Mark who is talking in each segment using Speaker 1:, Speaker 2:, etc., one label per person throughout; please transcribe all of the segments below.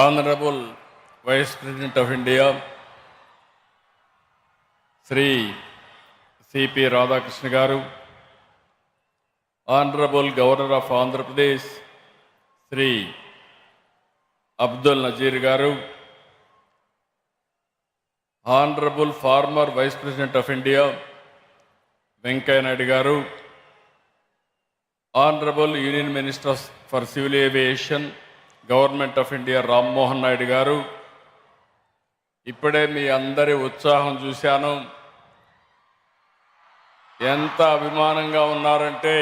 Speaker 1: Honorable Vice President of India, Sri C.P. Radhakrishna Garu, Honorable Governor of Andhra Pradesh, Sri Abdul Nazir Garu, Honorable former Vice President of India, Venkaiah Naidu Garu, Honorable Union Minister for Civil Aviation, Government of India, Ram Mohan Naidu Garu, ఇప్పుడే మీ అందరి ఉత్సాహం చూశాను. ఎంత అభిమానంగా ఉన్నారంటే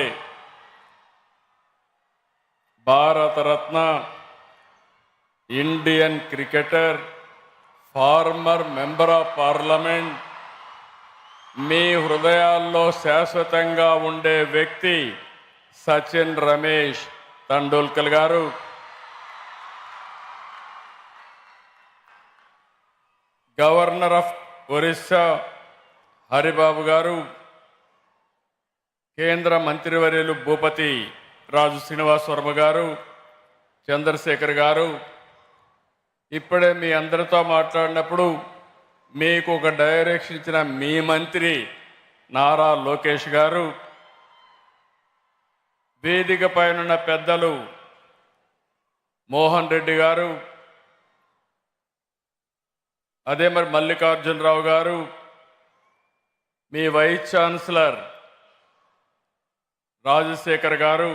Speaker 1: Bharat Ratna, Indian cricketer, former member of parliament, మీ హృదయాల్లో శాశ్వతంగా ఉండే వ్యక్తి సచిన్ రమేష్ టెండూల్కర్ గారు, గవర్నర్ ఆఫ్ ఒరిస్సా హరిబాబు గారు, కేంద్ర మంత్రివర్యులు భూపతి రాజు శ్రీనివాస్ వర్మ గారు, చంద్రశేఖర్ గారు, ఇప్పుడే మీ అందరితో మాట్లాడినప్పుడు మీకు ఒక డైరెక్షన్ ఇచ్చిన మీ మంత్రి నారా లోకేష్ గారు, వేదిక పైన పెద్దలు మోహన్ రెడ్డి గారు, అదే మరి మల్లికార్జునరావు గారు, మీ వైస్ ఛాన్సలర్ రాజశేఖర్ గారు,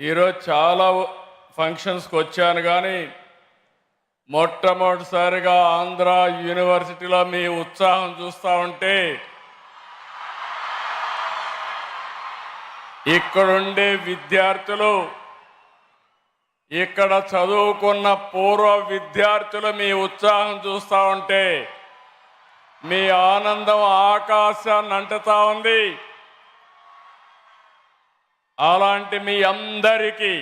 Speaker 1: ఈరోజు చాలా ఫంక్షన్స్కి వచ్చాను కానీ మొట్టమొదటిసారిగా ఆంధ్ర యూనివర్సిటీలో మీ ఉత్సాహం చూస్తూ ఉంటే ఇక్కడుండే విద్యార్థులు, ఇక్కడ చదువుకున్న పూర్వ విద్యార్థులు మీ ఉత్సాహం చూస్తూ ఉంటే మీ ఆనందం ఆకాశాన్ని అంటుతా ఉంది. అలాంటి మీ అందరికీ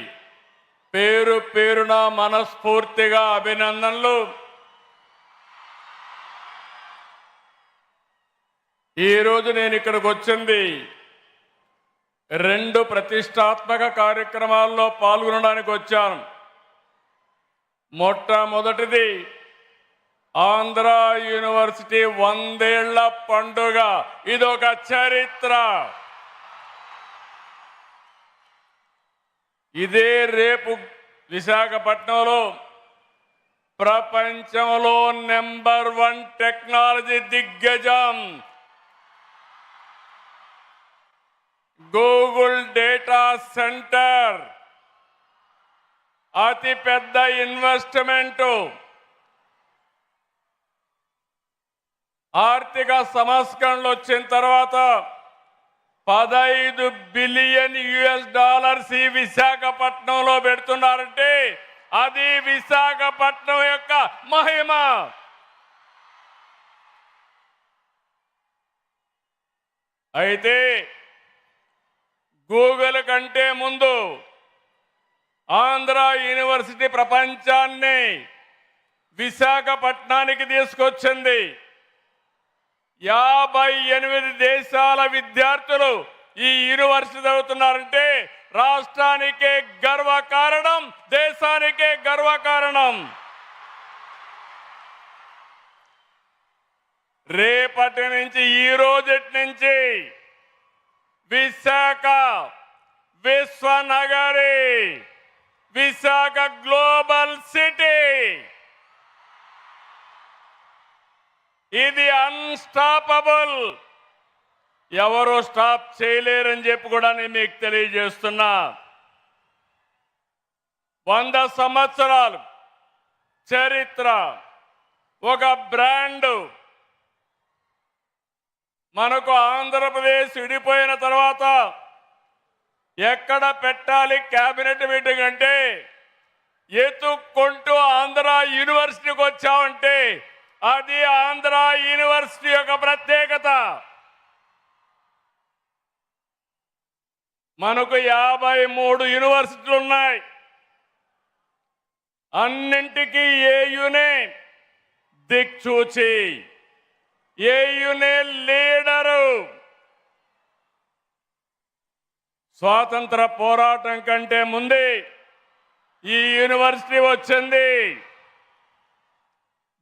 Speaker 1: పేరు పేరున మనస్ఫూర్తిగా అభినందనలు. ఈరోజు నేను ఇక్కడికి వచ్చింది 2 ప్రతిష్టాత్మక కార్యక్రమాల్లో పాల్గొనడానికి వచ్చాను. మొట్టమొదటిది ఆంధ్ర యూనివర్సిటీ 100 ఏళ్ల పండుగ. ఇదొక చరిత్ర. ఇదే రేపు విశాఖపట్నంలో ప్రపంచంలో నెంబర్ 1 టెక్నాలజీ దిగ్గజం గూగుల్ డేటా సెంటర్, అతి పెద్ద ఇన్వెస్ట్మెంటు, ఆర్థిక సంస్కరణలు వచ్చిన తర్వాత $15 బిలియన్ ఈ విశాఖపట్నంలో పెడుతున్నారంటే అది విశాఖపట్నం యొక్క మహిమ. అయితే గూగుల్ కంటే ముందు ఆంధ్ర యూనివర్సిటీ ప్రపంచాన్ని విశాఖపట్నానికి తీసుకొచ్చింది. 58 దేశాల విద్యార్థులు ఈ యూనివర్సిటీ చదువుతున్నారంటే రాష్ట్రానికే గర్వకారణం, దేశానికే గర్వకారణం. రేపటి నుంచి, ఈ రోజటి నుంచి విశాఖ విశ్వనగరి, విశాఖ గ్లోబల్ సిటీ, ఇది అన్స్టాపబుల్. ఎవరు స్టాప్ చేయలేరని చెప్పి కూడా నేను మీకు తెలియజేస్తున్నా. 100 సంవత్సరాలు చరిత్ర, ఒక బ్రాండ్. మనకు ఆంధ్రప్రదేశ్ విడిపోయిన తర్వాత ఎక్కడ పెట్టాలి కేబినెట్ మీటింగ్ అంటే ఎత్తుక్కుంటూ ఆంధ్ర యూనివర్సిటీకి వచ్చామంటే అది ఆంధ్ర యూనివర్సిటీ యొక్క ప్రత్యేకత. మనకు 53 యూనివర్సిటీలు ఉన్నాయి. అన్నింటికీ ఏయునే దిక్చూచి, ఏయునే లీడరు. స్వాతంత్ర పోరాటం కంటే ముందే ఈ యూనివర్సిటీ వచ్చింది.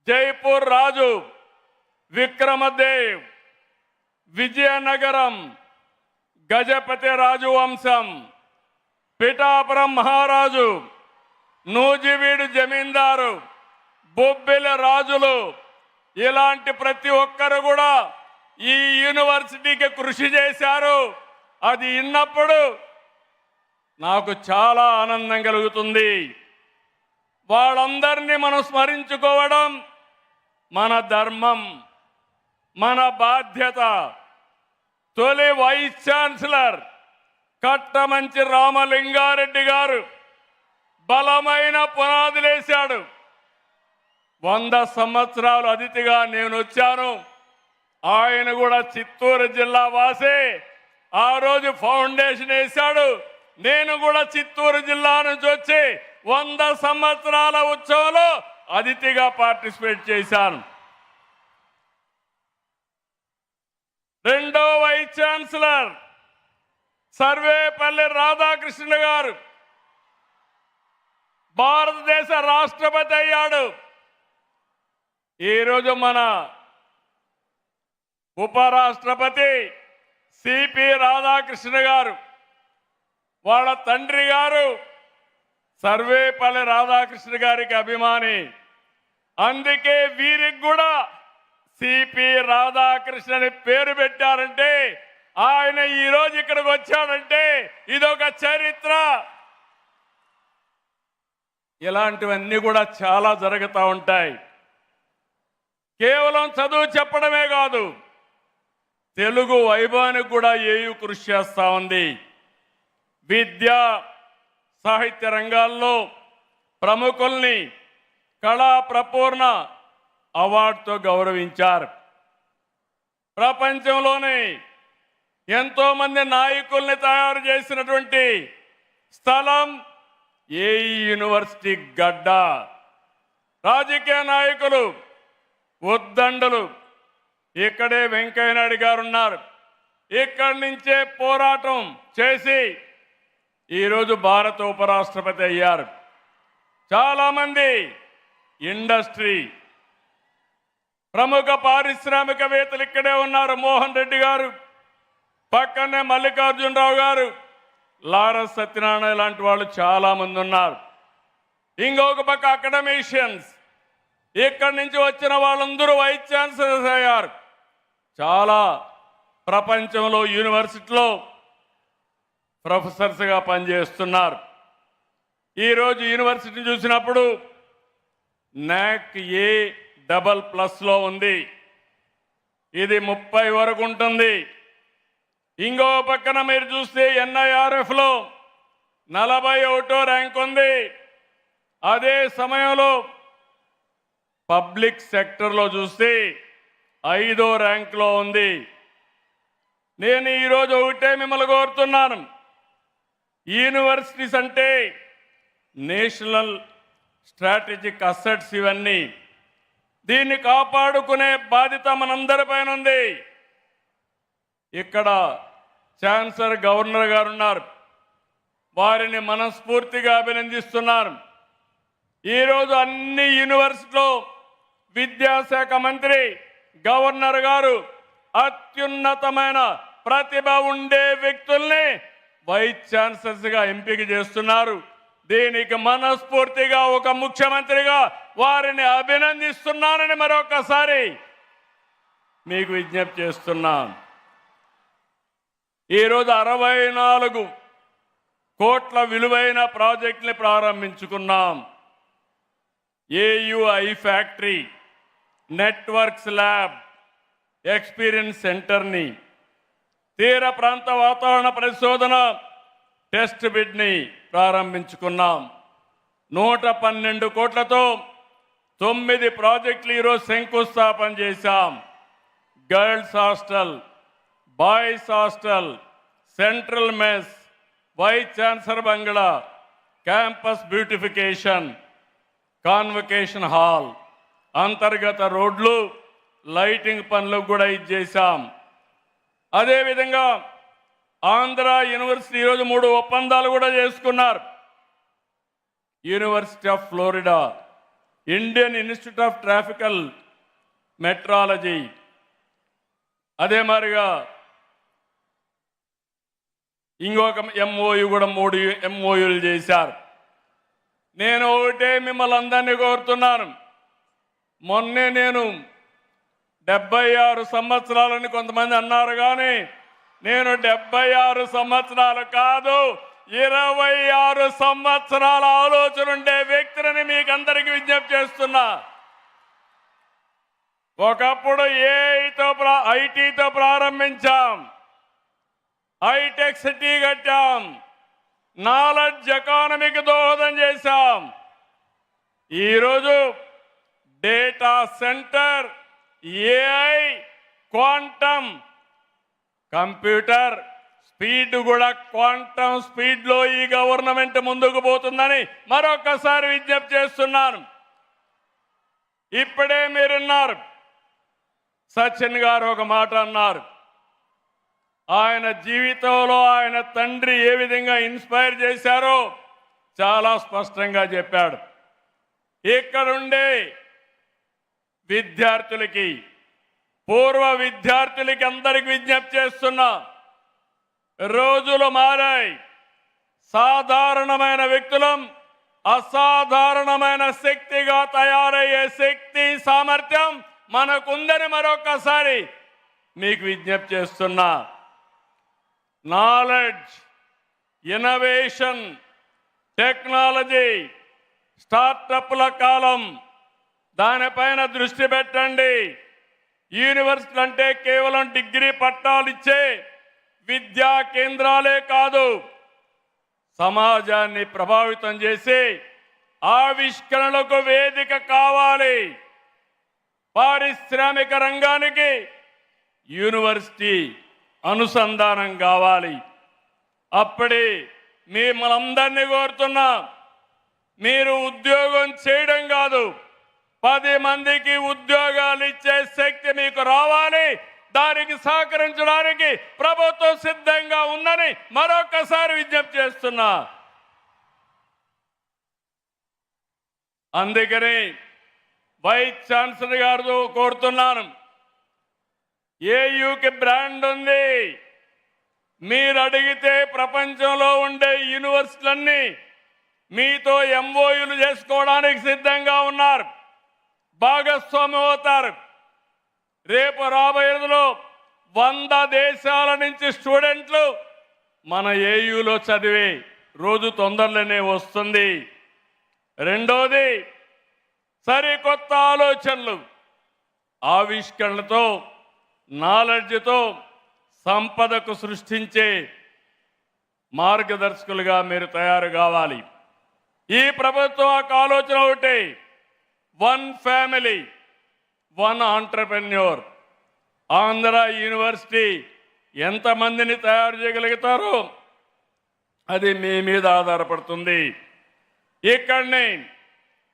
Speaker 1: జైపూర్ రాజు విక్రమదేవ్, విజయనగరం గజపతి రాజు వంశం, పిఠాపురం మహారాజు, నూజివీడు జమీందారు, బొబ్బిలి రాజులు, ఇలాంటి ప్రతి ఒక్కరు కూడా ఈ యూనివర్సిటీకి కృషి చేశారు. అది విన్నప్పుడు నాకు చాలా ఆనందం కలుగుతుంది. వాళ్ళందరినీ మనం స్మరించుకోవడం మన ధర్మం, మన బాధ్యత. తొలి వైస్ ఛాన్సలర్ కట్టమంచి రామలింగారెడ్డి గారు బలమైన పునాదులేశాడు. 100 సంవత్సరాలు అతిథిగా నేను వచ్చాను. ఆయన కూడా చిత్తూరు జిల్లా వాసే. ఆ రోజు ఫౌండేషన్ వేశాడు. నేను కూడా చిత్తూరు జిల్లా నుంచి వచ్చి 100 సంవత్సరాల ఉత్సవంలో అతిథిగా పార్టిసిపేట్ చేశాను. రెండో వైస్ ఛాన్సలర్ సర్వేపల్లి రాధాకృష్ణ గారు భారతదేశ రాష్ట్రపతి అయ్యాడు. ఈరోజు మన ఉపరాష్ట్రపతి సిపి రాధాకృష్ణ గారు, వాళ్ళ తండ్రి గారు సర్వేపల్లి రాధాకృష్ణ గారికి అభిమాని. అందుకే వీరికి కూడా సిపి రాధాకృష్ణ అని పేరు పెట్టారంటే, ఆయన ఈరోజు ఇక్కడికి వచ్చాడంటే ఇదొక చరిత్ర. ఇలాంటివన్నీ కూడా చాలా జరుగుతూ ఉంటాయి. కేవలం చదువు చెప్పడమే కాదు, తెలుగు వైభవానికి కూడా ఏయు కృషి చేస్తూ ఉంది. విద్య సాహిత్య రంగాల్లో ప్రముఖుల్ని కళా ప్రపూర్ణ అవార్డుతో గౌరవించారు. ప్రపంచంలోనే ఎంతో మంది నాయకుల్ని తయారు చేసినటువంటి స్థలం ఏఈ యూనివర్సిటీ గడ్డ. రాజకీయ నాయకులు ఉద్దండులు ఇక్కడే వెంకయ్య నాయుడు గారు ఉన్నారు. ఇక్కడి నుంచే పోరాటం చేసి ఈరోజు భారత ఉపరాష్ట్రపతి అయ్యారు. చాలామంది ఇండస్ట్రీ ప్రముఖ పారిశ్రామికవేత్తలు ఇక్కడే ఉన్నారు. మోహన్ రెడ్డి గారు, పక్కనే మల్లికార్జునరావు గారు, లారస్ సత్యనారాయణ లాంటి వాళ్ళు చాలా మంది ఉన్నారు. ఇంకొక పక్క అకాడమిషియన్స్, ఇక్కడి నుంచి వచ్చిన వాళ్ళందరూ వైస్ ఛాన్సలర్స్ అయ్యారు. చాలా ప్రపంచంలో యూనివర్సిటీలో ప్రొఫెసర్స్గా పనిచేస్తున్నారు. ఈరోజు యూనివర్సిటీ చూసినప్పుడు NAC A++ ఉంది. ఇది 30 వరకు ఉంటుంది. ఇంకో పక్కన మీరు చూస్తే NIRFలో 41వ ర్యాంక్ ఉంది. అదే సమయంలో పబ్లిక్ సెక్టర్లో చూస్తే 5వ ర్యాంక్లో ఉంది. నేను ఈరోజు ఒకటే మిమ్మల్ని కోరుతున్నాను, యూనివర్సిటీస్ అంటే నేషనల్ స్ట్రాటజిక్ అసెట్స్. ఇవన్నీ దీన్ని కాపాడుకునే బాధ్యత మనందరిపైన ఉంది. ఇక్కడ ఛాన్సలర్ గవర్నర్ గారు ఉన్నారు, వారిని మనస్ఫూర్తిగా అభినందిస్తున్నాను. ఈరోజు అన్ని యూనివర్సిటీలో విద్యాశాఖ మంత్రి గవర్నర్ గారు అత్యున్నతమైన ప్రతిభ ఉండే వ్యక్తుల్ని వైస్ ఛాన్సలర్స్గా ఎంపిక చేస్తున్నారు. దీనికి మనస్ఫూర్తిగా ఒక ముఖ్యమంత్రిగా వారిని అభినందిస్తున్నానని మరొకసారి మీకు విజ్ఞప్తి చేస్తున్నాను. ఈరోజు 64 కోట్ల విలువైన ప్రాజెక్టుని ప్రారంభించుకున్నాం. AU I factory, networks lab, experience సెంటర్ని, తీర ప్రాంత వాతావరణ పరిశోధన టెస్ట్ బిడ్ని ప్రారంభించుకున్నాం. 112 కోట్లతో 9 ప్రాజెక్టులు ఈరోజు శంకుస్థాపన చేశాం. Girls hostel, boys hostel, central mess, vice chancellor బంగ్లా, క్యాంపస్ బ్యూటిఫికేషన్, కాన్వకేషన్ హాల్, అంతర్గత రోడ్లు, లైటింగ్ పనులకు కూడా ఇచ్చేసాం. అదేవిధంగా ఆంధ్ర యూనివర్సిటీ ఈరోజు 3 ఒప్పందాలు కూడా చేసుకున్నారు. University of Florida, Indian Institute of Tropical Meteorology, అదే మాదిరిగా ఇంకొక ఎంఓయు కూడా 3 ఎంఓయులు చేశారు. నేను ఒకటే మిమ్మల్ని అందరినీ కోరుతున్నాను. మొన్నే నేను 76 సంవత్సరాలని కొంతమంది అన్నారు, కానీ నేను 76 సంవత్సరాలు కాదు, 26 సంవత్సరాల ఆలోచన ఉండే వ్యక్తిని మీకు అందరికీ విజ్ఞప్తి చేస్తున్నా. ఒకప్పుడు ఐటీతో ప్రారంభించాం, హైటెక్ సిటీ కట్టాం, నాలెడ్జ్ ఎకానమీకి దోహదం చేశాం. ఈరోజు data centre, AI, quantum computer speed కూడా క్వాంటమ్ స్పీడ్లో ఈ గవర్నమెంట్ ముందుకు పోతుందని మరొకసారి విజ్ఞప్తి చేస్తున్నాను. ఇప్పుడే మీరున్నారు, సచిన్ గారు ఒక మాట అన్నారు. ఆయన జీవితంలో ఆయన తండ్రి ఏ విధంగా ఇన్స్పైర్ చేశారో చాలా స్పష్టంగా చెప్పాడు. ఇక్కడుండే విద్యార్థులకి, పూర్వ విద్యార్థులకి అందరికి విజ్ఞప్తి చేస్తున్నా, రోజులు మారాయి. సాధారణమైన వ్యక్తులం అసాధారణమైన శక్తిగా తయారయ్యే శక్తి సామర్థ్యం మనకుందని మరొకసారి మీకు విజ్ఞప్తి చేస్తున్నా. నాలెడ్జ్, ఇన్నోవేషన్, టెక్నాలజీ, స్టార్టప్ల కాలం, దానిపైన దృష్టి పెట్టండి. యూనివర్సిటీ అంటే కేవలం డిగ్రీ పట్టాలు ఇచ్చే విద్యా కేంద్రాలే కాదు, సమాజాన్ని ప్రభావితం చేసి ఆవిష్కరణలకు వేదిక కావాలి. పారిశ్రామిక రంగానికి యూనివర్సిటీ అనుసంధానం కావాలి. అప్పుడే మిమ్మల్ని కోరుతున్నా, మీరు ఉద్యోగం చేయడం కాదు, 10 మందికి ఉద్యోగాలు ఇచ్చే శక్తి మీకు రావాలి. దానికి సహకరించడానికి ప్రభుత్వం సిద్ధంగా ఉందని మరొకసారి విజ్ఞప్తి చేస్తున్నా. అందుకని వైస్ ఛాన్సలర్ గారు కోరుతున్నాను, ఏయుకి బ్రాండ్ ఉంది. మీరు అడిగితే ప్రపంచంలో ఉండే యూనివర్సిటీలన్నీ మీతో ఎంఓయూలు చేసుకోవడానికి సిద్ధంగా ఉన్నారు, భాగస్వామ్యం అవుతారు. రేపు రాబోయేలో 100 దేశాల నుంచి స్టూడెంట్లు మన ఏయులో చదివే రోజు తొందరలోనే వస్తుంది. రెండోది, సరికొత్త ఆలోచనలు, ఆవిష్కరణలతో, నాలెడ్జ్తో సంపదకు సృష్టించే మార్గదర్శకులుగా మీరు తయారు కావాలి. ఈ ప్రభుత్వం ఒక ఆలోచన ఒకటి, 1 ఫ్యామిలీ 1 ఆంటర్‌ప్రెన్యూర్. ఆంధ్ర యూనివర్సిటీ ఎంతమందిని తయారు చేయగలుగుతారో అది మీ మీద ఆధారపడుతుంది. ఇక్కడనే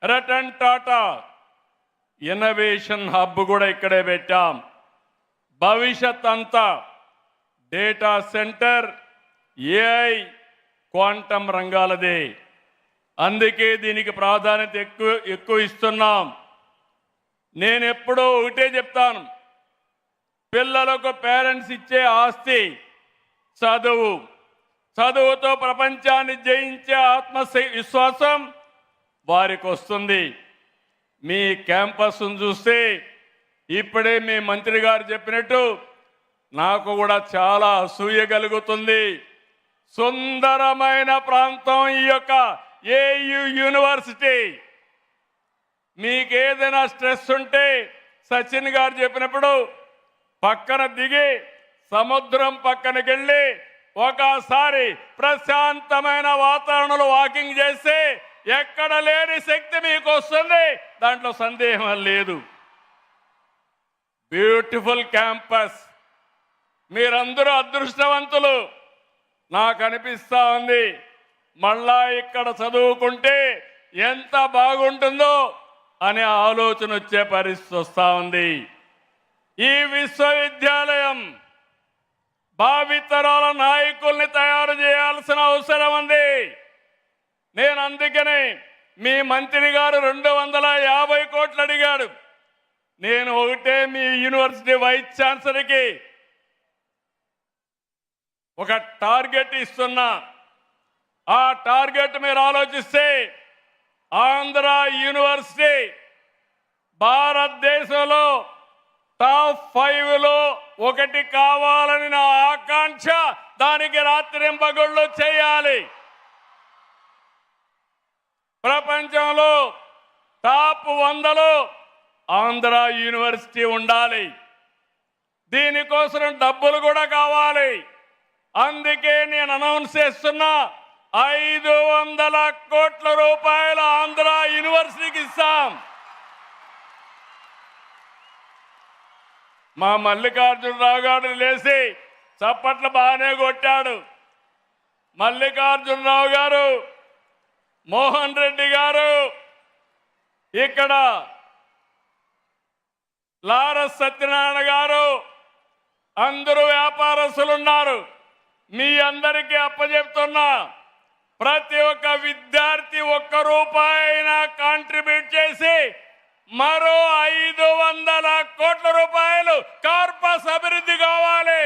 Speaker 1: రతన్ టాటా ఇన్నోవేషన్ హబ్ కూడా ఇక్కడే పెట్టాం. భవిష్యత్ అంతా డేటా సెంటర్, ఏఐ, క్వాంటమ్ రంగాలదే. అందుకే దీనికి ప్రాధాన్యత ఎక్కువ ఇస్తున్నాం. నేను ఎప్పుడూ ఒకటే చెప్తాను, పిల్లలకు పేరెంట్స్ ఇచ్చే ఆస్తి చదువు. చదువుతో ప్రపంచాన్ని జయించే ఆత్మవిశ్వాసం వారికి వస్తుంది. మీ క్యాంపస్ను చూస్తే ఇప్పుడే మీ మంత్రి గారు చెప్పినట్టు నాకు కూడా చాలా అసూయ కలుగుతుంది. సుందరమైన ప్రాంతం ఈ యొక్క ఏయు యూనివర్సిటీ. మీకేదైనా స్ట్రెస్ ఉంటే సచిన్ గారు చెప్పినప్పుడు పక్కన దిగి సముద్రం పక్కనకి వెళ్ళి ఒకసారి ప్రశాంతమైన వాతావరణంలో వాకింగ్ చేస్తే ఎక్కడ లేని శక్తి మీకు వస్తుంది, దాంట్లో సందేహం లేదు. బ్యూటిఫుల్ క్యాంపస్, మీరందరూ అదృష్టవంతులు. నాకు అనిపిస్తా ఉంది, మళ్ళా ఇక్కడ చదువుకుంటే ఎంత బాగుంటుందో అనే ఆలోచన వచ్చే పరిస్థితి వస్తూ ఉంది. ఈ విశ్వవిద్యాలయం భావితరాల నాయకుల్ని తయారు చేయాల్సిన అవసరం ఉంది. నేను అందుకనే మీ మంత్రి గారు 250 కోట్లు అడిగాడు. నేను ఒకటే మీ యూనివర్సిటీ వైస్ ఛాన్సలర్కి ఒక టార్గెట్ ఇస్తున్నా. ఆ టార్గెట్ మీరు ఆలోచిస్తే ఆంధ్ర యూనివర్సిటీ భారతదేశంలో టాప్ 5లో ఒకటి కావాలని నా ఆకాంక్ష. దానికి రాత్రింపగళ్ళు చేయాలి. ప్రపంచంలో టాప్ 100లో ఆంధ్ర యూనివర్సిటీ ఉండాలి. దీనికోసం డబ్బులు కూడా కావాలి. అందుకే నేను అనౌన్స్ చేస్తున్నా 500 కోట్ల రూపాయలు ఆంధ్ర యూనివర్సిటీకి ఇస్తాం. మా మల్లికార్జునరావు గారు లేచి చప్పట్లు బాగానే కొట్టాడు. మల్లికార్జునరావు గారు, మోహన్ రెడ్డి గారు, ఇక్కడ లారస్ సత్యనారాయణ గారు, అందరూ వ్యాపారస్తులు ఉన్నారు. మీ అందరికీ అప్పచెప్తున్నా, ప్రతి ఒక్క విద్యార్థి 1 రూపాయి అయినా కాంట్రిబ్యూట్ చేసి మరో 500 కోట్ల రూపాయలు కార్పస్ అభివృద్ధి కావాలి.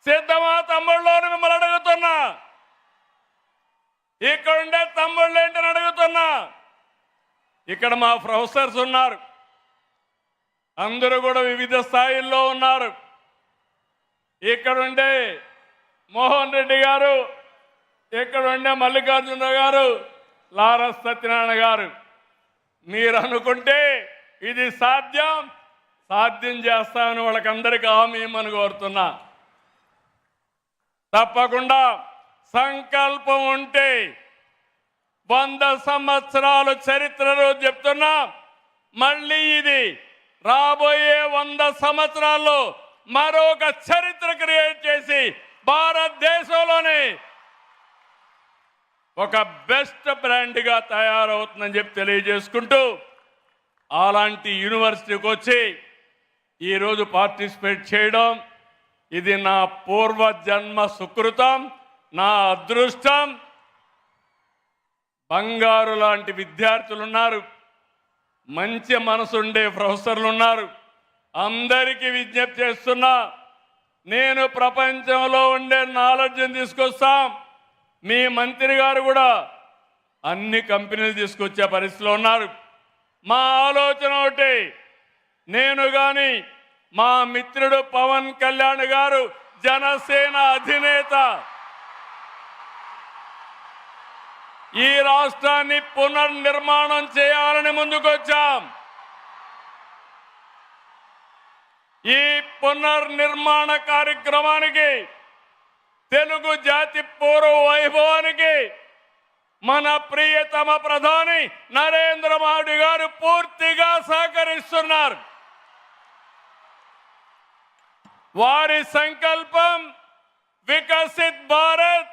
Speaker 1: సిద్ధమా తమ్ముళ్ళని మిమ్మల్ని అడుగుతున్నా. ఇక్కడుండే తమ్ముళ్ళు ఏంటని అడుగుతున్నా. ఇక్కడ మా ప్రొఫెసర్స్ ఉన్నారు, అందరూ కూడా వివిధ స్థాయిల్లో ఉన్నారు. ఇక్కడుండే మోహన్ రెడ్డి గారు, ఇక్కడుండే మల్లికార్జునరావు గారు, లారస్ సత్యనారాయణ గారు. మీరు అనుకుంటే ఇది సాధ్యం చేస్తామని వాళ్ళకందరికీ హామీ ఇమ్మని కోరుతున్నా. తప్పకుండా సంకల్పం ఉంటే 100 సంవత్సరాలు చరిత్రలో చెప్తున్నా. మళ్ళీ ఇది రాబోయే 100 సంవత్సరాల్లో మరొక చరిత్ర క్రియేట్ చేసి భారతదేశంలోనే ఒక బెస్ట్ బ్రాండ్గా తయారవుతుందని చెప్పి తెలియజేసుకుంటూ, అలాంటి యూనివర్సిటీకి వచ్చి ఈరోజు పార్టిసిపేట్ చేయడం ఇది నా పూర్వజన్మ సుకృతం, నా అదృష్టం. బంగారు లాంటి విద్యార్థులు ఉన్నారు, మంచి మనసుండే ప్రొఫెసర్లు ఉన్నారు. అందరికీ విజ్ఞప్తి చేస్తున్నా, నేను ప్రపంచంలో ఉండే నాలెడ్జ్ని తీసుకొస్తాం. మీ మంత్రి గారు కూడా అన్ని కంపెనీలు తీసుకొచ్చే పరిస్థితిలో ఉన్నారు. మా ఆలోచన ఒకటి, నేను కానీ మా మిత్రుడు పవన్ కళ్యాణ్ గారు జనసేన అధినేత ఈ రాష్ట్రాన్ని పునర్నిర్మాణం చేయాలని ముందుకొచ్చాం. ఈ పునర్నిర్మాణ కార్యక్రమానికి, తెలుగు జాతి పూర్వ వైభవానికి మన ప్రియతమ ప్రధాని నరేంద్ర మోడీ గారు పూర్తిగా సహకరిస్తున్నారు. వారి సంకల్పం వికసిత్ భారత్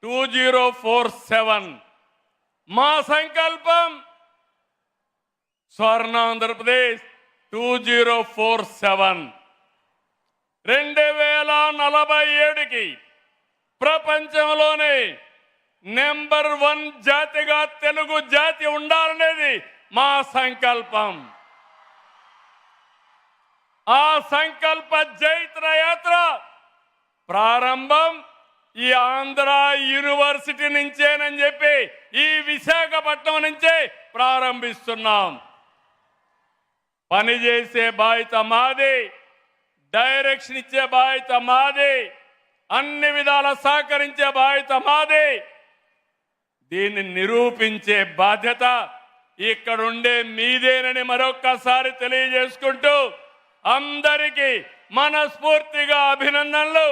Speaker 1: 2047. మా సంకల్పం స్వర్ణాంధ్రప్రదేశ్ 2047. 2047కి ప్రపంచంలోనే నెంబర్ 1 జాతిగా తెలుగు జాతి ఉండాలనేది మా సంకల్పం. ఆ సంకల్ప జైత్ర యాత్ర ప్రారంభం ఈ ఆంధ్ర యూనివర్సిటీ నుంచేనని చెప్పి ఈ విశాఖపట్నం నుంచే ప్రారంభిస్తున్నాం. పనిచేసే బాధ్యత మాది, డైరెక్షన్ ఇచ్చే బాధ్యత మాది, అన్ని విధాల సహకరించే బాధ్యత మాది. దీన్ని నిరూపించే బాధ్యత ఇక్కడుండే మీదేనని మరొక్కసారి తెలియజేసుకుంటూ, అందరికీ మనస్ఫూర్తిగా అభినందనలు,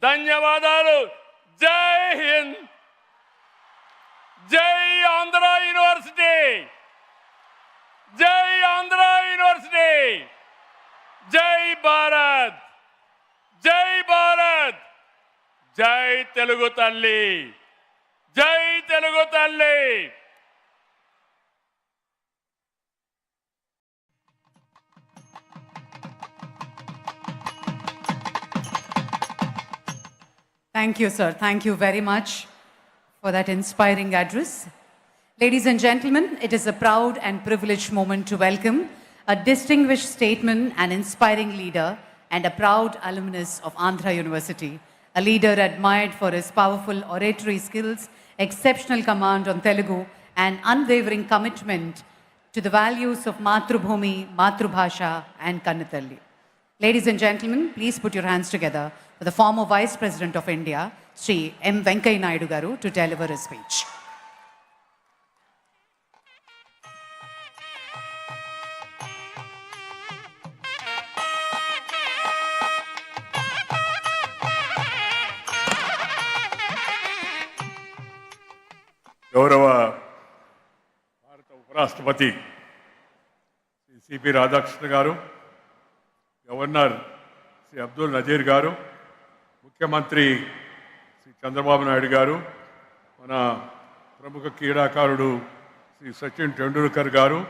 Speaker 1: ధన్యవాదాలు. జై హింద్, జై ఆంధ్ర యూనివర్సిటీ, జై ఆంధ్ర యూనివర్సిటీ, జై భారత్, జై భారత్, జై తెలుగు తల్లి, జై తెలుగు తల్లి.
Speaker 2: Thank you, sir. Thank you very much. for that inspiring address. Ladies and gentlemen, it is a proud and privileged moment to welcome a distinguished statesman and inspiring leader and a proud alumnus of Andhra University, a leader admired for his powerful oratory skills, exceptional command on Telugu, and unwavering commitment to the values of Matrubhumi, Matrubhasha, and Kannatalli. Ladies and gentlemen, please put your hands together for the former Vice President of India, Sri M. Venkaiah Naidu Garu, to deliver his speech.
Speaker 3: గౌరవ భారత ఉపరాష్ట్రపతి Shri CP Radhakrishna గారు, governor Shri Abdul Nazir గారు, ముఖ్యమంత్రి శ్రీ చంద్రబాబు నాయుడు గారు, మన ప్రముఖ క్రీడాకారుడు శ్రీ సచిన్ టెండూల్కర్ గారు,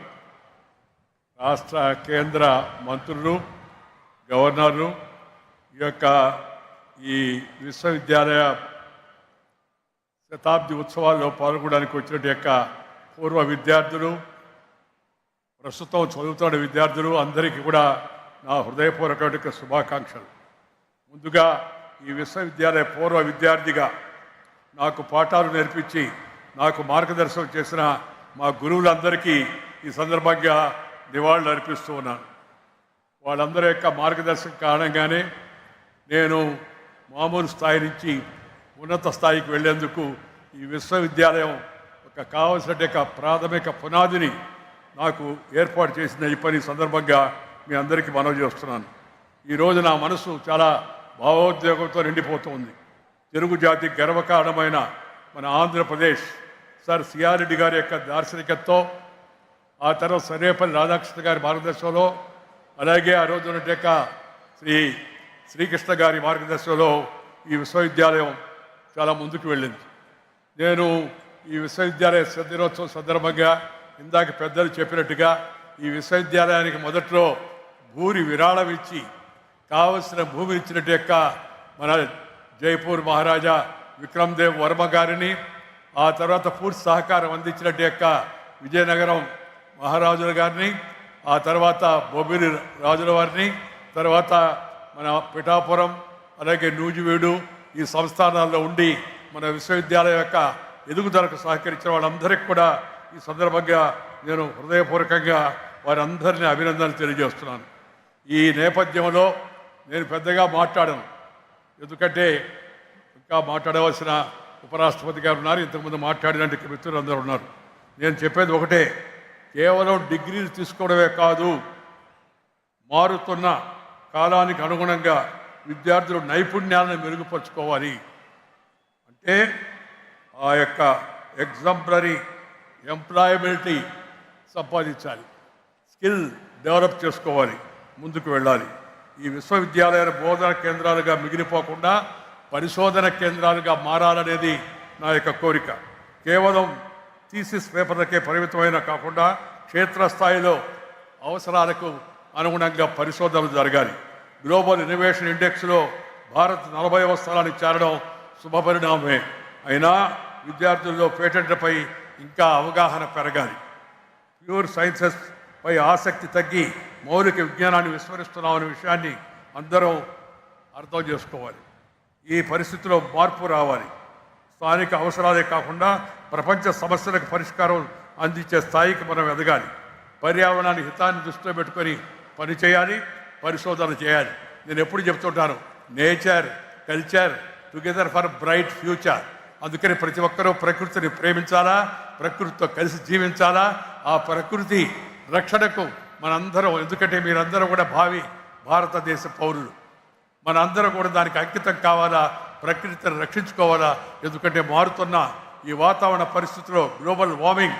Speaker 3: రాష్ట్ర కేంద్ర మంత్రులు, గవర్నర్లు, ఈ విశ్వవిద్యాలయ శతాబ్ది ఉత్సవాల్లో పాల్గొనడానికి వచ్చిన పూర్వ విద్యార్థులు, ప్రస్తుతం చదువుతున్న విద్యార్థులు అందరికీ కూడా నా హృదయపూర్వక శుభాకాంక్షలు. ముందుగా ఈ విశ్వవిద్యాలయ పూర్వ విద్యార్థిగా నాకు పాఠాలు నేర్పించి నాకు మార్గదర్శనం చేసిన మా గురువులందరికీ ఈ సందర్భంగా నివాళులు అర్పిస్తూ ఉన్నాను. వాళ్ళందరి యొక్క మార్గదర్శనం కారణంగానే నేను మామూలు స్థాయి నుంచి ఉన్నత స్థాయికి వెళ్లేందుకు ఈ విశ్వవిద్యాలయం కావలసిన ప్రాథమిక పునాదిని నాకు ఏర్పాటు చేసిన ఈ పని సందర్భంగా మీ అందరికీ మనవి చేస్తున్నాను. ఈరోజు నా మనసు చాలా భావోద్వేగంతో నిండిపోతుంది. తెలుగు జాతి గర్వకారణమైన మన ఆంధ్రప్రదేశ్ సార్ సిఆర్ రెడ్డి గారి యొక్క దార్శనికతతో, ఆ తర్వాత సర్వేపల్లి రాధాకృష్ణ గారి మార్గదర్శనంలో, అలాగే ఆ రోజు శ్రీకృష్ణ గారి మార్గదర్శనంలో ఈ విశ్వవిద్యాలయం చాలా ముందుకు వెళ్ళింది. నేను ఈ విశ్వవిద్యాలయ దినోత్సవం సందర్భంగా ఇందాక పెద్దలు చెప్పినట్టుగా ఈ విశ్వవిద్యాలయానికి మొదట్లో భూరి విరాళం ఇచ్చి కావలసిన భూమిని ఇచ్చినట్టు మన జైపూర్ మహారాజా విక్రమ్ దేవ్ వర్మ గారిని, ఆ తర్వాత పూర్తి సహకారం అందించినట్టు విజయనగరం మహారాజుల గారిని, ఆ తర్వాత బొబ్బిలి రాజుల వారిని, తర్వాత మన పిఠాపురం, అలాగే నూజివీడు ఈ సంస్థానాల్లో ఉండి మన విశ్వవిద్యాలయం యొక్క ఎదుగుదలకు సహకరించిన వాళ్ళందరికీ కూడా ఈ సందర్భంగా నేను హృదయపూర్వకంగా వారందరినీ అభినందనలు తెలియజేస్తున్నాను. ఈ నేపథ్యంలో నేను పెద్దగా మాట్లాడను, ఎందుకంటే ఇంకా మాట్లాడవలసిన ఉపరాష్ట్రపతి గారు ఉన్నారు, ఇంతకుముందు మాట్లాడినట్టు మిత్రులు అందరూ ఉన్నారు. నేను చెప్పేది ఒకటే, కేవలం డిగ్రీలు తీసుకోవడమే కాదు, మారుతున్న కాలానికి అనుగుణంగా విద్యార్థులు నైపుణ్యాలను మెరుగుపరుచుకోవాలి. అంటే ఆ యొక్క ఎగ్జాంపులరీ ఎంప్లాయబిలిటీ సంపాదించాలి, స్కిల్ డెవలప్ చేసుకోవాలి, ముందుకు వెళ్ళాలి. ఈ విశ్వవిద్యాలయాల బోధన కేంద్రాలుగా మిగిలిపోకుండా పరిశోధన కేంద్రాలుగా మారాలనేది నా యొక్క కోరిక. కేవలం థీసిస్ పేపర్లకే పరిమితమైన కాకుండా క్షేత్రస్థాయిలో అవసరాలకు అనుగుణంగా పరిశోధనలు జరగాలి. గ్లోబల్ ఇన్నోవేషన్ ఇండెక్స్లో భారత్ 40వ స్థానానికి చేరడం శుభపరిణామమే. అయినా విద్యార్థుల్లో పేటెంట్లపై ఇంకా అవగాహన పెరగాలి. ప్యూర్ సైన్సెస్ పై ఆసక్తి తగ్గి మౌలిక విజ్ఞానాన్ని విస్మరిస్తున్నామనే విషయాన్ని అందరం అర్థం చేసుకోవాలి. ఈ పరిస్థితిలో మార్పు రావాలి. స్థానిక అవసరాలే కాకుండా ప్రపంచ సమస్యలకు పరిష్కారం అందించే స్థాయికి మనం ఎదగాలి. పర్యావరణాన్ని హితాన్ని దృష్టిలో పెట్టుకొని పనిచేయాలి, పరిశోధన చేయాలి. నేను ఎప్పుడు చెప్తుంటాను, nature culture together for bright future. అందుకని ప్రతి ఒక్కరూ ప్రకృతిని ప్రేమించాలా, ప్రకృతితో కలిసి జీవించాలా. ఆ ప్రకృతి రక్షణకు మనందరం, ఎందుకంటే మీరందరూ కూడా భావి భారతదేశ పౌరులు, మనందరం కూడా దానికి అంకితం కావాలా, ప్రకృతిని రక్షించుకోవాలా. ఎందుకంటే మారుతున్న ఈ వాతావరణ పరిస్థితుల్లో గ్లోబల్ వార్మింగ్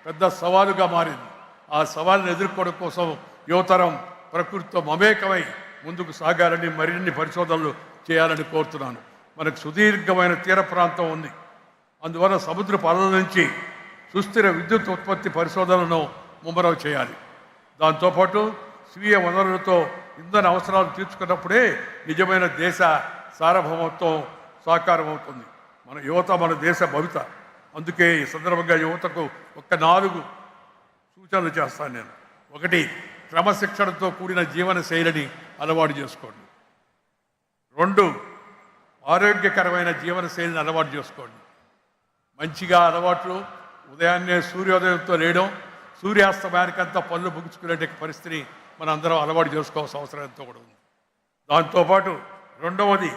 Speaker 3: పెద్ద సవాలుగా మారింది. ఆ సవాలును ఎదుర్కోవడం కోసం యువతరం ప్రకృతితో మమేకమై ముందుకు సాగాలని, మరిన్ని పరిశోధనలు చేయాలని కోరుతున్నాను. మనకు సుదీర్ఘమైన తీర ప్రాంతం ఉంది. అందువల్ల సముద్రపు అలల నుంచి సుస్థిర విద్యుత్ ఉత్పత్తి పరిశోధనలను ముమ్మరం చేయాలి. దాంతోపాటు స్వీయ వనరులతో ఇంధన అవసరాలు తీర్చుకున్నప్పుడే నిజమైన దేశ సార్వభౌమత్వం సాకారం అవుతుంది. మన యువత మన దేశ భవిత. అందుకే ఈ సందర్భంగా యువతకు 4 సూచనలు చేస్తాను నేను. 1, క్రమశిక్షణతో కూడిన జీవన శైలిని అలవాటు చేసుకోండి. 2, ఆరోగ్యకరమైన జీవన శైలిని అలవాటు చేసుకోండి. మంచిగా అలవాట్లు ఉదయాన్నే సూర్యోదయంతో లేయడం, సూర్యాస్తమయానికంతా పళ్ళు ముగించుకునే పరిస్థితిని మనం అందరం అలవాటు చేసుకోవాల్సిన అవసరం ఎంతో కూడా ఉంది. దాంతోపాటు 2వది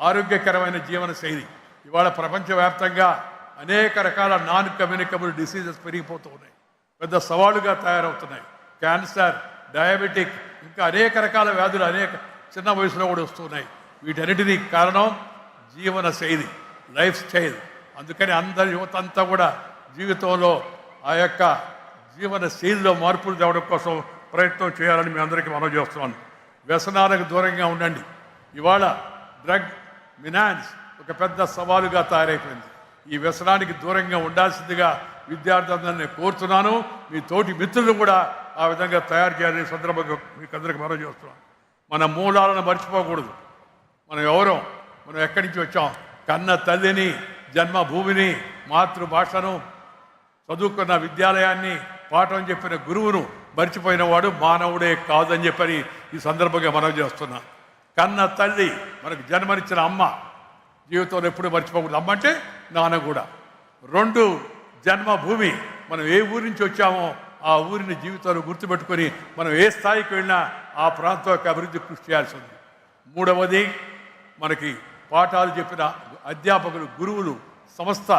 Speaker 3: ఆరోగ్యకరమైన జీవన శైలి. ఇవాళ ప్రపంచవ్యాప్తంగా అనేక రకాల నాన్ కమ్యూనికబుల్ డిసీజెస్ పెరిగిపోతూ ఉన్నాయి, పెద్ద సవాలుగా తయారవుతున్నాయి. క్యాన్సర్, డయాబెటిక్, ఇంకా అనేక రకాల వ్యాధులు అనేక చిన్న వయసులో కూడా వస్తున్నాయి. వీటన్నిటినీ కారణం జీవన శైలి, లైఫ్ స్టైల్. అందుకని అందరి యువత అంతా కూడా జీవితంలో ఆ యొక్క జీవన శైలిలో మార్పులు తేవడం కోసం ప్రయత్నం చేయాలని మీ అందరికీ మనవి చేస్తున్నాను. వ్యసనాలకు దూరంగా ఉండండి. ఇవాళ డ్రగ్ మినాన్స్ ఒక పెద్ద సవాలుగా తయారైపోయింది. ఈ వ్యసనానికి దూరంగా ఉండాల్సిందిగా విద్యార్థులందరినీ కోరుతున్నాను. మీ తోటి మిత్రులు కూడా ఆ విధంగా తయారు చేయాలని సందర్భంగా మీకు అందరికీ మనవి చేస్తున్నాను. మన మూలాలను మర్చిపోకూడదు. మనం ఎవరో, మనం ఎక్కడి నుంచి వచ్చాం, కన్న తల్లిని, జన్మభూమిని, మాతృభాషను, చదువుకున్న విద్యాలయాన్ని, పాఠం చెప్పిన గురువును మర్చిపోయిన వాడు మానవుడే కాదని చెప్పని ఈ సందర్భంగా మనం చేస్తున్నాం. కన్న తల్లి, మనకు జన్మనిచ్చిన అమ్మ జీవితంలో ఎప్పుడు మర్చిపోకూడదు. అమ్మ అంటే నాన్న కూడా. 2, జన్మభూమి, మనం ఏ ఊరి నుంచి వచ్చామో ఆ ఊరిని జీవితంలో గుర్తుపెట్టుకొని మనం ఏ స్థాయికి వెళ్ళినా ఆ ప్రాంతం యొక్క అభివృద్ధి కృషి చేయాల్సి ఉంది. 3వది, మనకి పాఠాలు చెప్పిన అధ్యాపకులు, గురువులు, సంస్థ.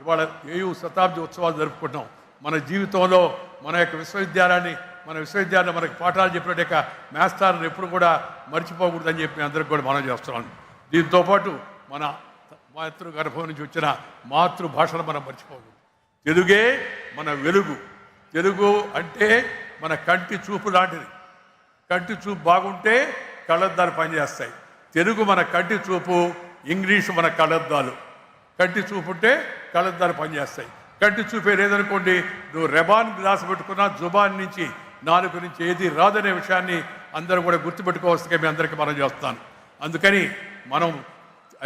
Speaker 3: ఇవాళ ఏయూ శతాబ్ది ఉత్సవాలు జరుపుకుంటున్నాం. మన జీవితంలో మన యొక్క విశ్వవిద్యాలయంలో మనకి పాఠాలు చెప్పినట్టు మాస్టర్లను ఎప్పుడు కూడా మర్చిపోకూడదని చెప్పి అందరికి కూడా మనం చేస్తున్నాను. దీంతోపాటు మన మాతృగర్భం నుంచి వచ్చిన మాతృభాషను మనం మర్చిపోకూడదు. తెలుగే మన వెలుగు. తెలుగు అంటే మన కంటి చూపు లాంటిది. కంటి చూపు బాగుంటే కళ్ళద్దాలు పనిచేస్తాయి. తెలుగు మన కంటి చూపు, ఇంగ్లీషు మన కళ్ళద్దాలు. కంటి చూపు ఉంటే కళ్ళద్దాలు పనిచేస్తాయి. కంటి చూపే లేదనుకోండి, నువ్వు రెబాన్ గ్లాస్ పెట్టుకున్నా జుబాన్ నుంచి, నాలుగు నుంచి ఏది రాదనే విషయాన్ని అందరూ కూడా గుర్తుపెట్టుకోవాల్సిందిగా మీ అందరికీ మనం చేస్తాను. అందుకని మనం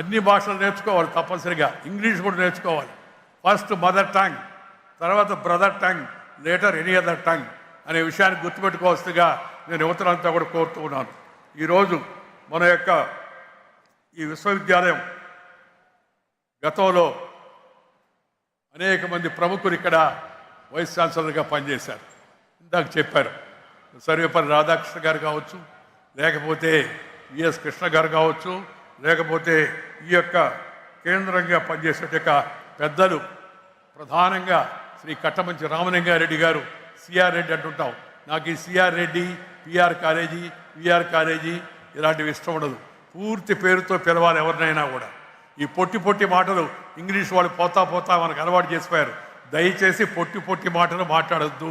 Speaker 3: అన్ని భాషలు నేర్చుకోవాలి తప్పనిసరిగా. ఇంగ్లీష్ కూడా నేర్చుకోవాలి. ఫస్ట్ మదర్ టంగ్, తర్వాత brother tongue, later any other tongue అనే విషయాన్ని గుర్తుపెట్టుకోవాల్సిందిగా నేను యువతలంతా కూడా కోరుతూ ఉన్నాను. ఈరోజు మన యొక్క ఈ విశ్వవిద్యాలయం గతంలో అనేక మంది ప్రముఖులు ఇక్కడ వైస్ ఛాన్సలర్గా పనిచేశారు. ఇందాక చెప్పారు, సర్వేపల్లి రాధాకృష్ణ గారు కావచ్చు, లేకపోతే విఎస్ కృష్ణ గారు కావచ్చు, లేకపోతే ఈ యొక్క కేంద్రంగా పనిచేసే పెద్దలు, ప్రధానంగా శ్రీ కట్టమంచి రామలింగారెడ్డి గారు, సిఆర్ రెడ్డి అంటుంటాం. నాకు ఈ CR Reddy, PR college, VR college ఇలాంటివి ఇష్టం ఉండదు. పూర్తి పేరుతో పిలవాలి ఎవరినైనా కూడా. ఈ పొట్టి పొట్టి మాటలు ఇంగ్లీష్ వాళ్ళు పోతా పోతా మనకు అలవాటు చేసిపోయారు. దయచేసి పొట్టి పొట్టి మాటలు మాట్లాడద్దు.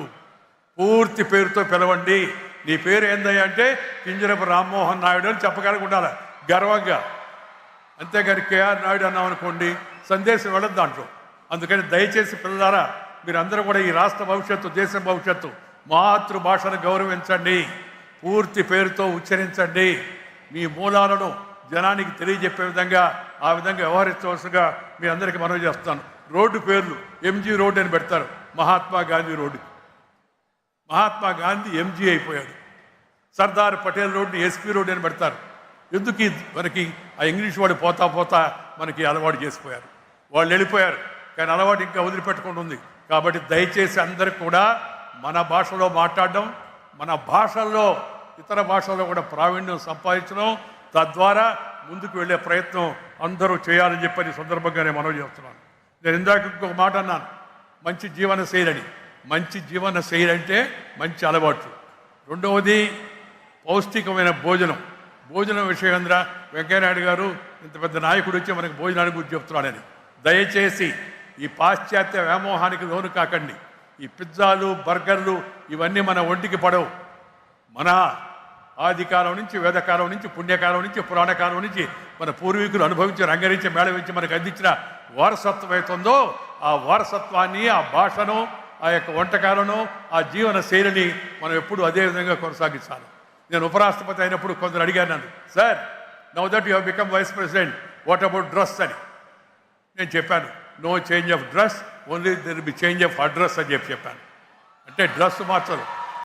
Speaker 3: పూర్తి పేరుతో పిలవండి. నీ పేరు ఏందయ్యా అంటే కింజరపు రామ్మోహన్ నాయుడు అని చెప్పగలిగి ఉండాలి గర్వంగా. అంతేగాని కేఆర్ నాయుడు అన్నాం అనుకోండి, సందేశం వెళ్ళదు దాంట్లో. అందుకని దయచేసి పిల్లలారా, మీరందరూ కూడా ఈ రాష్ట్ర భవిష్యత్తు, దేశం భవిష్యత్తు, మాతృభాషను గౌరవించండి, పూర్తి పేరుతో ఉచ్చరించండి. మీ మూలాలను జనానికి తెలియజెప్పే విధంగా ఆ విధంగా వ్యవహరించవలసిగా మీ అందరికీ మనవి చేస్తాను. రోడ్డు పేర్లు ఎంజీ రోడ్ అని పెడతారు, మహాత్మా గాంధీ రోడ్డు. మహాత్మా గాంధీ ఎంజీ అయిపోయాడు. సర్దార్ పటేల్ రోడ్ని ఎస్పీ రోడ్ అని పెడతారు. ఎందుకు మనకి ఆ ఇంగ్లీష్ వాడు పోతా పోతా మనకి అలవాటు చేసిపోయారు. వాళ్ళు వెళ్ళిపోయారు, కానీ అలవాటు ఇంకా వదిలిపెట్టుకుంటూ ఉంది. కాబట్టి దయచేసి అందరికి కూడా మన భాషలో మాట్లాడడం, మన భాషల్లో ఇతర భాషల్లో కూడా ప్రావీణ్యం సంపాదించడం, తద్వారా ముందుకు వెళ్ళే ప్రయత్నం అందరూ చేయాలని చెప్పని సందర్భంగా నేను మనవి చేస్తున్నాను. నేను ఇందాక ఇంకొక మాట అన్నాను, మంచి జీవన శైలి. మంచి జీవన శైలి అంటే మంచి అలవాట్లు. రెండవది పౌష్టికమైన భోజనం. భోజనం విషయంగా వెంకయ్యనాయుడు గారు ఇంత పెద్ద నాయకుడు వచ్చి మనకి భోజనానికి గురించి చెప్తున్నాడని. దయచేసి ఈ పాశ్చాత్య వ్యామోహానికి లోను కాకండి. ఈ పిజ్జాలు, బర్గర్లు ఇవన్నీ మన ఒంటికి పడవు. మన ఆదికాలం నుంచి, వేదకాలం నుంచి, పుణ్యకాలం నుంచి, పురాణకాలం నుంచి మన పూర్వీకులు అనుభవించి, రంగరించి, మేళవించి మనకు అందించిన వారసత్వం అవుతుందో ఆ వారసత్వాన్ని, ఆ భాషను, ఆ యొక్క వంటకాలను, ఆ జీవన శైలిని మనం ఎప్పుడు అదే విధంగా కొనసాగించాలి. నేను ఉపరాష్ట్రపతి అయినప్పుడు కొందరు అడిగాను నన్ను, sir now that you have become vice president, what about dress అని. నేను చెప్పాను no change of dress only there be change of address అని చెప్పాను. అంటే డ్రెస్ మార్చరు,